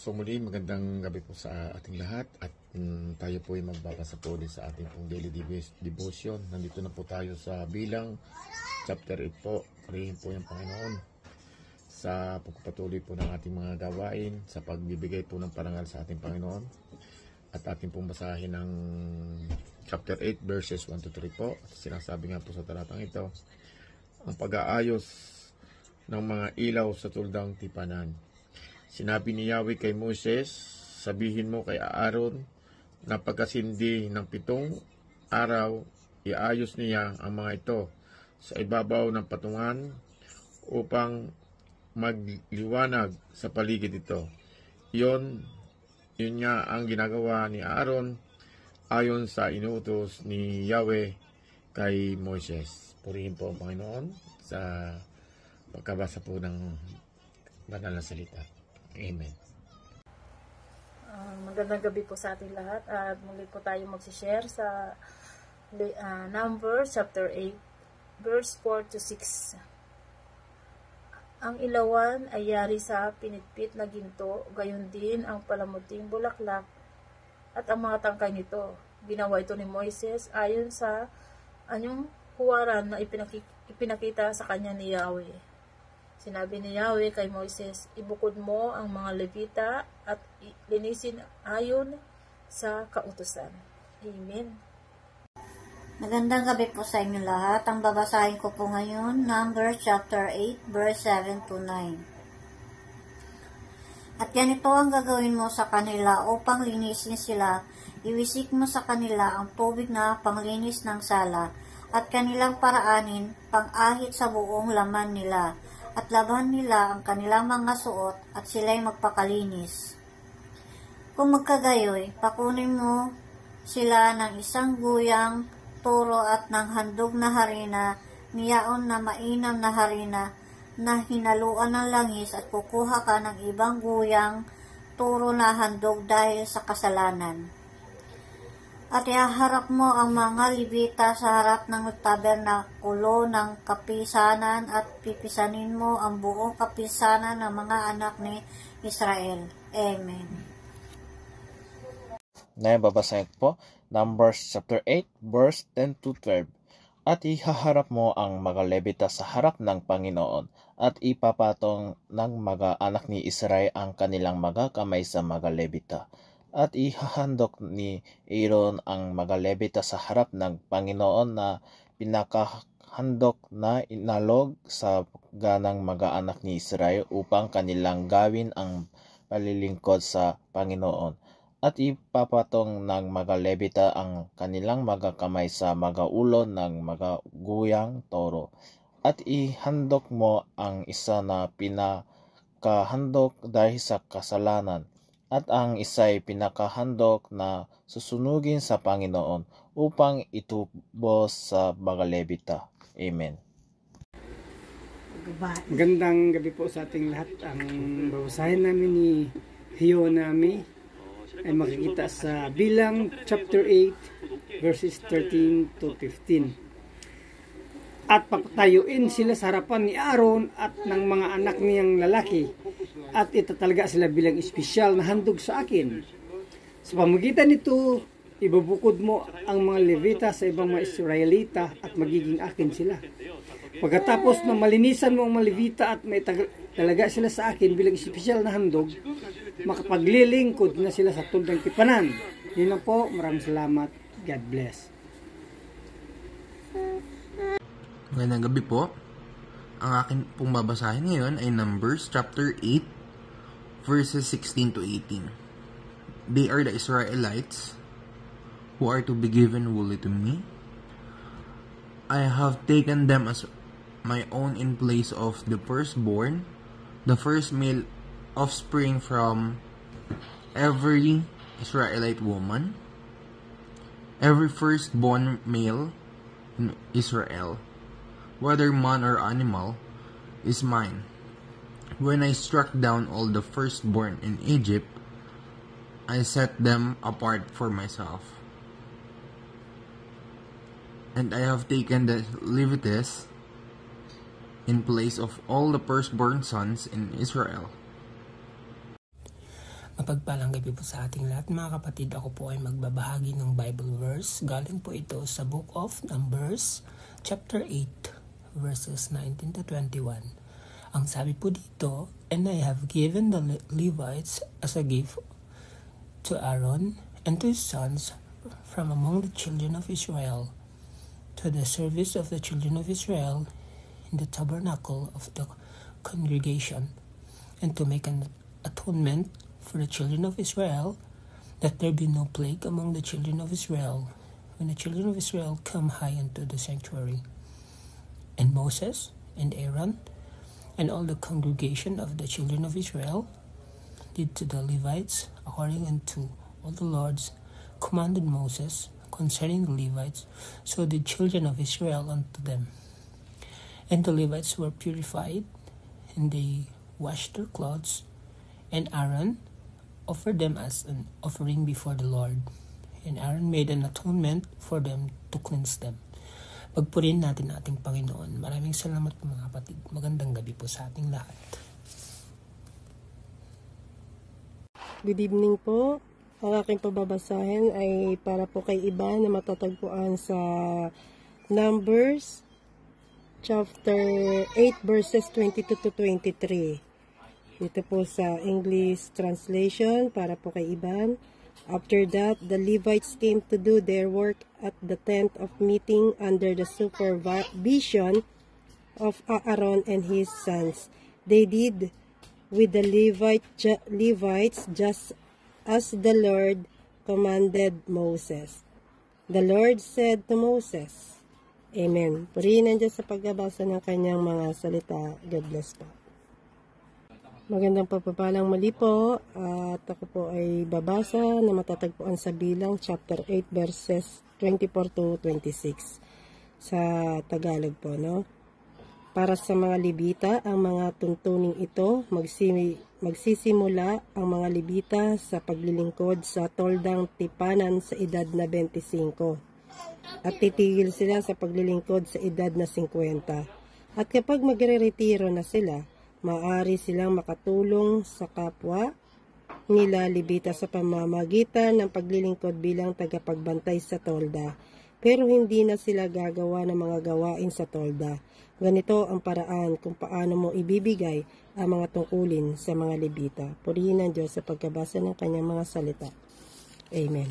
So muli, magandang gabi po sa ating lahat at tayo po ay magbabasa po ulit sa ating pong daily devotion. Nandito na po tayo sa bilang chapter 8 po. Purihin po yung Panginoon sa pagpapatuloy po ng ating mga gawain, sa pagbibigay po ng parangal sa ating Panginoon. At ating pong basahin ng chapter 8 verses 1 to 3 po. At sinasabi nga po sa talatang ito, ang pag-aayos ng mga ilaw sa tuldang tipanan. Sinabi ni Yahweh kay Moses, sabihin mo kay Aaron na pagkasindi ng 7 araw, iayos niya ang mga ito sa ibabaw ng patungan upang magliwanag sa paligid ito. Yun nga ang ginagawa ni Aaron ayon sa inuutos ni Yahweh kay Moses. Purihin po ang Panginoon sa pagkabasa po ng banal na salita. Amen. Magandang gabi po sa ating lahat at muli po tayo magsishare sa Numbers chapter 8 verse 4 to 6. Ang ilawan ay yari sa pinitpit na ginto, gayon din ang palamuting bulaklak at ang mga tangkay nito. Ginawa ito ni Moises ayon sa anyong huwaran na ipinakita sa kanya ni Yahweh. Sinabi ni Yahweh kay Moises, ibukod mo ang mga Levita at linisin ayon sa kautusan. Amen. Magandang gabi po sa inyo lahat. Ang babasahin ko po ngayon, Numbers chapter 8, verse 7 to 9. At ganito ang gagawin mo sa kanila upang linisin sila. Iwisik mo sa kanila ang tubig na panglinis ng sala at kanilang paraanin pang-ahit sa buong laman nila. At laban nila ang kanilang mga suot at sila'y magpakalinis. Kung magkagayoy, pakunin mo sila ng isang guyang turo at ng handog na harina, niyaon na mainam na harina na hinaluan ng langis at kukuha ka ng ibang guyang turo na handog dahil sa kasalanan. At ihaharap mo ang mga Levita sa harap ng tabernakulo ng kapisanan at pipisanin mo ang buong kapisanan ng mga anak ni Israel. Amen. Ngayon babasahin po, Numbers chapter 8, verse 10 to 12. At ihaharap mo ang mga Levita sa harap ng Panginoon at ipapatong ng mga anak ni Israel ang kanilang mga kamay sa mga Levita. At ihahandok ni Aaron ang mga Levita sa harap ng Panginoon na pinakahandok na inalog sa ganang mga anak ni Israel upang kanilang gawin ang palilingkod sa Panginoon. At ipapatong ng mga Levita ang kanilang mga kamay sa mga ulo ng mga guyang toro. At ihandok mo ang isa na pinakahandok dahil sa kasalanan, at ang isa'y pinakahandok na susunugin sa Panginoon upang itubos sa mga Levita. Amen. Magandang gabi po sa ating lahat. Ang babasahin namin ni Hionami ay makikita sa bilang chapter 8 verses 13 to 15. At papatayuin sila sa harapan ni Aaron at ng mga anak niyang lalaki, at itatalaga sila bilang espesyal na handog sa akin. Sa pamagitan nito, ibubukod mo ang mga Levita sa ibang mga Israelita at magiging akin sila. Pagkatapos na malinisan mo ang mga Levita at may talaga sila sa akin bilang espesyal na handog, makapaglilingkod na sila sa tuldang tipanan. Yun lang po. Maraming salamat. God bless. Magandang gabi po. Ang akin pong babasahin ngayon ay Numbers chapter 8 verses 16 to 18. They are the Israelites who are to be given wholly to me. I have taken them as my own in place of the firstborn, the first male offspring from every Israelite woman, every firstborn male in Israel, whether man or animal, is mine. When I struck down all the firstborn in Egypt, I set them apart for myself. And I have taken the Levites in place of all the firstborn sons in Israel. Mapagpalang gabi po sa ating lahat mga kapatid. Ako po ay magbabahagi ng Bible verse. Galing po ito sa Book of Numbers, chapter 8, verses 19 to 21. Ang sabi po dito, "And I have given the Levites as a gift to Aaron and to his sons from among the children of Israel, to the service of the children of Israel in the tabernacle of the congregation, and to make an atonement for the children of Israel, that there be no plague among the children of Israel, when the children of Israel come high unto the sanctuary. And Moses and Aaron and all the congregation of the children of Israel did to the Levites according unto all the Lord's commanded Moses concerning the Levites, so did children of Israel unto them. And the Levites were purified, and they washed their clothes, and Aaron offered them as an offering before the Lord. And Aaron made an atonement for them to cleanse them." Pagpurihin natin ating Panginoon. Maraming salamat po mga kapatid. Magandang gabi po sa ating lahat. Good evening po. Ang aking pababasahin ay para po kay iba na matatagpuan sa Numbers chapter 8 verses 22 to 23. Dito po sa English translation para po kay Iban. "After that, the Levites came to do their work at the tent of meeting under the supervision of Aaron and his sons. They did with the Levites just as the Lord commanded Moses. The Lord said to Moses," Amen. Purihin ang Diyos sa pagbabasa ng kanyang mga salita. God bless po. Magandang pagpapalang muli po, at ako po ay babasa na matatagpuan sa Bilang chapter 8 verses 24 to 26 sa Tagalog po, no? "Para sa mga Levita, ang mga tuntuning ito, magsisimula ang mga Levita sa paglilingkod sa toldang tipanan sa edad na 25, at titigil sila sa paglilingkod sa edad na 50. At kapag magre-retiro na sila, maaari silang makatulong sa kapwa nila Levita sa pamamagitan ng paglilingkod bilang tagapagbantay sa tolda. Pero hindi na sila gagawa ng mga gawain sa tolda. Ganito ang paraan kung paano mo ibibigay ang mga tungkulin sa mga Levita." Purihin ang Diyos sa pagkabasa ng kanyang mga salita. Amen.